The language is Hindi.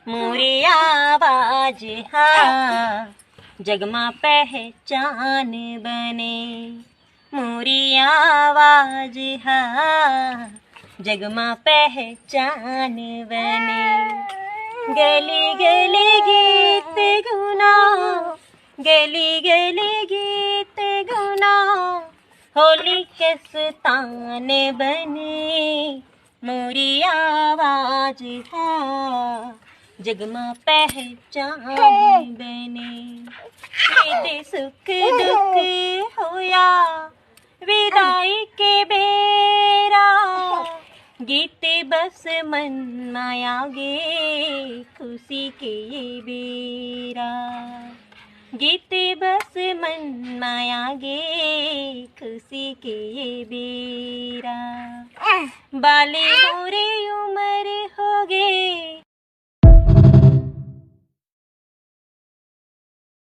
मोरी आवाज हाँ जगमा पहचान बने। मोरी आवाज हाँ जगमा पहचान बने। गली गली गीत गुना, गली गली गीत गुना, होली के ताने बने। मोरी आवाज हाँ जगमा पहचान बने। विदे सुख दुख होया विदाई के बेरा, गीत बस मन माया गे खुशी के ये बेरा। गीत बस मन माया गे खुशी के ये बेरा। बाली मोरी उम्र हो गे